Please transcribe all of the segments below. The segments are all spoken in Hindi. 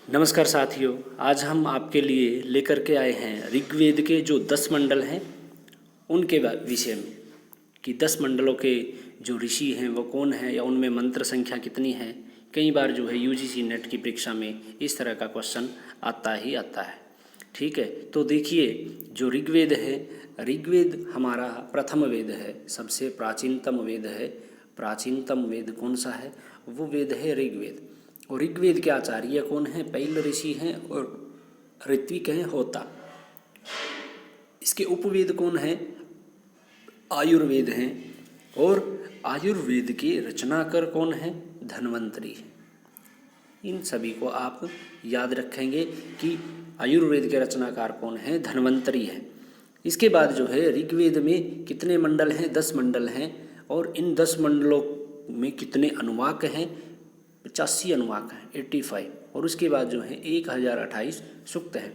नमस्कार साथियों, आज हम आपके लिए लेकर के आए हैं ऋग्वेद के जो 10 मंडल हैं उनके विषय में कि 10 मंडलों के जो ऋषि हैं वो कौन हैं या उनमें मंत्र संख्या कितनी है। कई बार जो है यूजीसी नेट की परीक्षा में इस तरह का क्वेश्चन आता ही आता है। ठीक है, तो देखिए जो ऋग्वेद है, ऋग्वेद हमारा प्रथम वेद है, सबसे प्राचीनतम वेद है। प्राचीनतम वेद कौन सा है? वो वेद है ऋग्वेद। और ऋग्वेद के आचार्य कौन हैं? पैल ऋषि हैं और ऋत्विक हैं होता। इसके उपवेद कौन है? आयुर्वेद हैं। और आयुर्वेद के रचनाकार कौन है? धन्वंतरि है। इन सभी को आप याद रखेंगे कि आयुर्वेद के रचनाकार कौन है? धन्वंतरि है। इसके बाद जो है ऋग्वेद में कितने मंडल हैं? 10 मंडल हैं। और इन 10 मंडलों में कितने अनुवाक हैं? 85 अनुवाक हैं, 85। और उसके बाद जो है 1028 सूक्त हैं।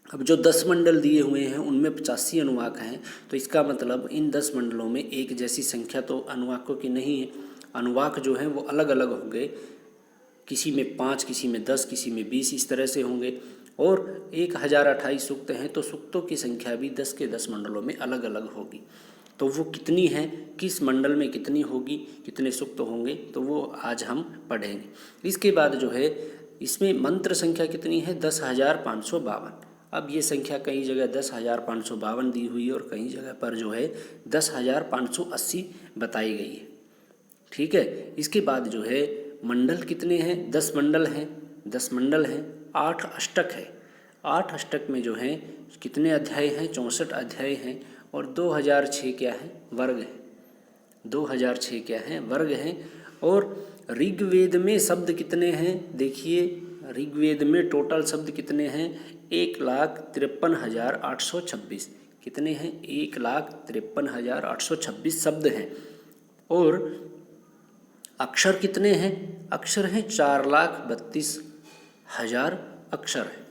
अब जो 10 मंडल दिए हुए हैं उनमें 85 अनुवाक हैं, तो इसका मतलब इन 10 मंडलों में एक जैसी संख्या तो अनुवाकों की नहीं है। अनुवाक जो हैं वो अलग अलग होंगे, किसी में 5, किसी में 10, किसी में 20, इस तरह से होंगे। और 1028 सूक्त हैं, तो सूक्तों की संख्या भी 10 के 10 मंडलों में अलग अलग होगी। तो वो कितनी है, किस मंडल में कितनी होगी, कितने सूक्त होंगे, तो वो आज हम पढ़ेंगे। इसके बाद जो है इसमें मंत्र संख्या कितनी है? 10,552। अब ये संख्या कई जगह 10,552 दी हुई है और कई जगह पर जो है 10,580 बताई गई है। ठीक है, इसके बाद जो है मंडल कितने हैं? 10 मंडल हैं। 10 मंडल हैं, 8 अष्टक है। 8 अष्टक में जो है कितने अध्याय हैं? 64 अध्याय हैं। और 2006 क्या है? वर्ग है। 2006 क्या है? वर्ग हैं। और ऋग्वेद में शब्द कितने हैं? देखिए ऋग्वेद में टोटल शब्द कितने हैं? 1,53,826। कितने हैं? 1,53,826 शब्द हैं। और अक्षर कितने हैं? अक्षर हैं 4,32,000 अक्षर है।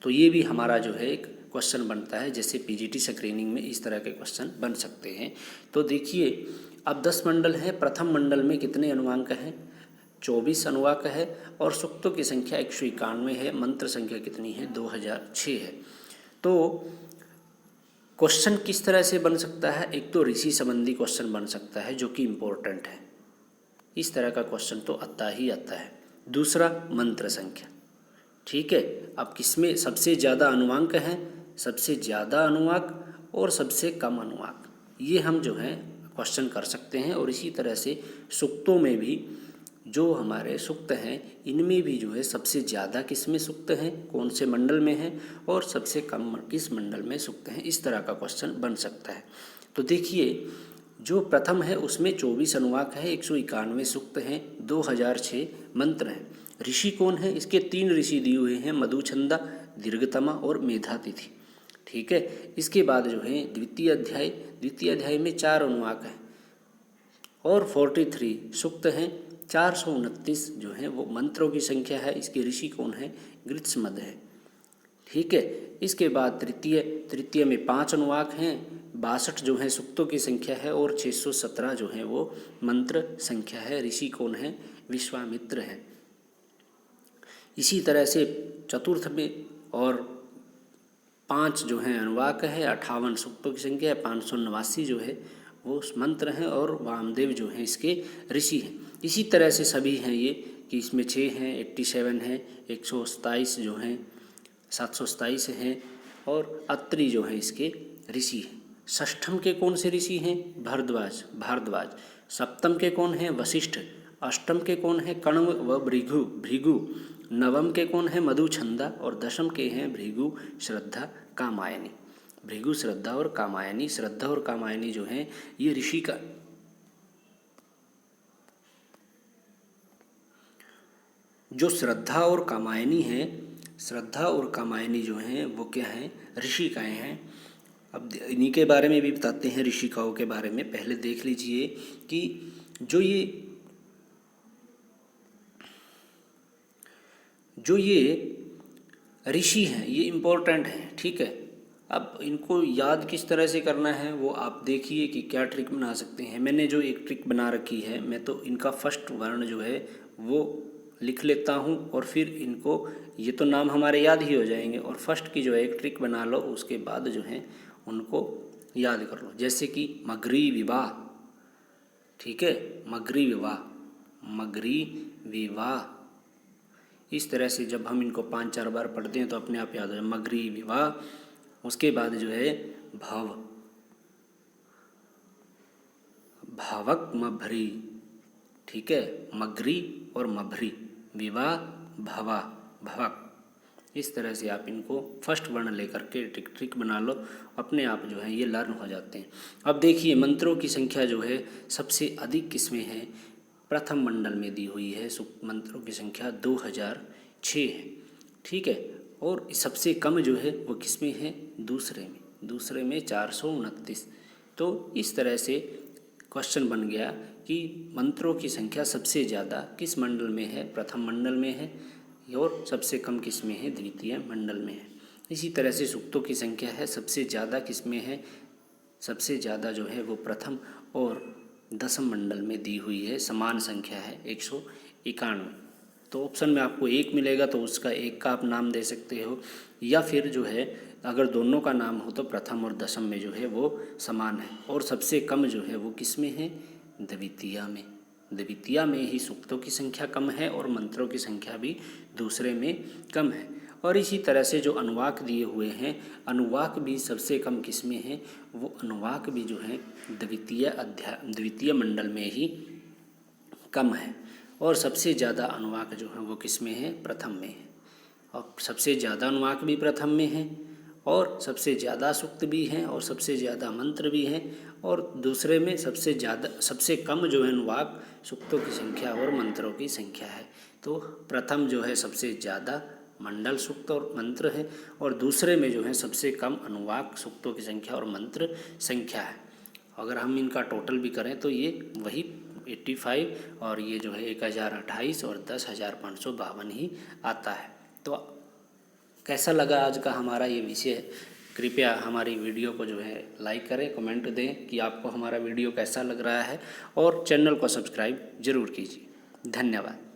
तो ये भी हमारा जो है एक क्वेश्चन बनता है, जैसे पीजीटी स्क्रीनिंग में इस तरह के क्वेश्चन बन सकते हैं। तो देखिए अब 10 मंडल है। प्रथम मंडल में कितने अनुवाक हैं? 24 अनुवाक है। और सूक्तों की संख्या 191 है। मंत्र संख्या कितनी है? 2006 है। तो क्वेश्चन किस तरह से बन सकता है? एक तो ऋषि संबंधी क्वेश्चन बन सकता है जो कि इम्पोर्टेंट है, इस तरह का क्वेश्चन तो आता ही आता है। दूसरा मंत्र संख्या। ठीक है, अब किसमें सबसे ज़्यादा अनुवाक हैं? सबसे ज़्यादा अनुवाक और सबसे कम अनुवाक, ये हम जो है क्वेश्चन कर सकते हैं। और इसी तरह से सूक्तों में भी जो हमारे सूक्त हैं इनमें भी जो है सबसे ज़्यादा किस में सूक्त हैं, कौन से मंडल में हैं, और सबसे कम किस मंडल में सूक्त हैं, इस तरह का क्वेश्चन बन सकता है। तो देखिए जो प्रथम है उसमें 24 अनुवाक है, 191 सूक्त हैं, 2006 मंत्र हैं। ऋषि कौन है? इसके 3 ऋषि दिए हुए हैं, मधुछंदा, दीर्घतमा और मेधातिथि। ठीक है, इसके बाद जो है द्वितीय अध्याय में 4 अनुवाक हैं और 43 सूक्त हैं। 429 जो है वो मंत्रों की संख्या है। इसके ऋषि कौन है? गृत्समद है। ठीक है, इसके बाद तृतीय में 5 अनुवाक हैं, 62 जो है सूक्तों की संख्या है और 617 जो है वो मंत्र संख्या है। ऋषि कौन है? विश्वामित्र है। इसी तरह से चतुर्थ में और 5 जो है अनुवाक है, 58 सूक्तों की संख्या है, 589 जो है वो मंत्र हैं और वामदेव जो हैं इसके ऋषि हैं। इसी तरह से सभी हैं ये कि इसमें 6 हैं, 87 हैं, 127 जो हैं, 727 हैं और अत्रि जो हैं इसके ऋषि हैं। षष्ठम के कौन से ऋषि हैं? भारद्वाज। सप्तम के कौन हैं? वशिष्ठ। अष्टम के कौन है? कण्व व भृगु। नवम के कौन है? मधुछंदा। और दशम के हैं भृगु, श्रद्धा, कामायनी। भृगु, श्रद्धा और कामायनी। श्रद्धा और कामायनी जो हैं ये ऋषि का जो श्रद्धा और कामायनी है, श्रद्धा और कामायनी जो हैं वो क्या हैं? ऋषिकाएँ हैं। अब इन्हीं के बारे में भी बताते हैं, ऋषिकाओं के बारे में। पहले देख लीजिए कि जो ये ऋषि हैं ये इम्पोर्टेंट हैं। ठीक है, अब इनको याद किस तरह से करना है वो आप देखिए कि क्या ट्रिक बना सकते हैं। मैंने जो एक ट्रिक बना रखी है, मैं तो इनका फर्स्ट वर्ण जो है वो लिख लेता हूँ और फिर इनको, ये तो नाम हमारे याद ही हो जाएंगे, और फर्स्ट की जो है एक ट्रिक बना लो, उसके बाद जो है उनको याद कर लो। जैसे कि मगरी विवाह, ठीक है, मगरी विवाह, मगरी विवाह। इस तरह से जब हम इनको 5-4 बार पढ़ते हैं तो अपने आप याद हो जाए, मगरी विवाह। उसके बाद जो है भव, भावक मभरी, ठीक है, मगरी और मभरी, विवाह भवा भवक। इस तरह से आप इनको फर्स्ट वर्ण लेकर के ट्रिक बना लो, अपने आप जो है ये लर्न हो जाते हैं। अब देखिए मंत्रों की संख्या जो है सबसे अधिक किसमें है, प्रथम मंडल में दी हुई है। मंत्रों की संख्या 2006 है, ठीक है। और सबसे कम जो है वो किसमें है, दूसरे में 429। तो इस तरह से क्वेश्चन बन गया कि मंत्रों की संख्या सबसे ज़्यादा किस मंडल में है, प्रथम मंडल में है, और सबसे कम किस में है, द्वितीय मंडल में है। इसी तरह से सूक्तों की संख्या है सबसे ज़्यादा किस में है, सबसे ज़्यादा जो है वो प्रथम और दसम मंडल में दी हुई है, समान संख्या है 191। तो ऑप्शन में आपको 1 मिलेगा तो उसका 1 का आप नाम दे सकते हो, या फिर जो है अगर दोनों का नाम हो तो प्रथम और दसम में जो है वो समान है। और सबसे कम जो है वो किस में है, द्वितीया में। द्वितीया में ही सूक्तों की संख्या कम है और मंत्रों की संख्या भी दूसरे में कम है। और इसी तरह से जो अनुवाक दिए हुए हैं, अनुवाक भी सबसे कम किस में है, वो अनुवाक भी जो है द्वितीय मंडल में ही कम है। और सबसे ज़्यादा अनुवाक जो है वो किस में है, प्रथम में है। और सबसे ज़्यादा अनुवाक भी प्रथम में है, और सबसे ज़्यादा सूक्त भी हैं, और सबसे ज़्यादा मंत्र भी हैं। और दूसरे में सबसे कम जो है अनुवाक, सूक्तों की संख्या और मंत्रों की संख्या है। तो प्रथम जो है सबसे ज़्यादा मंडल, सूक्त और मंत्र है, और दूसरे में जो है सबसे कम अनुवाक, सूक्तों की संख्या और मंत्र संख्या है। अगर हम इनका टोटल भी करें तो ये वही 85 और ये जो है 1028 और 10,552 ही आता है। तो कैसा लगा आज का हमारा ये विषय? कृपया हमारी वीडियो को जो है लाइक करें, कमेंट दें कि आपको हमारा वीडियो कैसा लग रहा है, और चैनल को सब्सक्राइब ज़रूर कीजिए। धन्यवाद।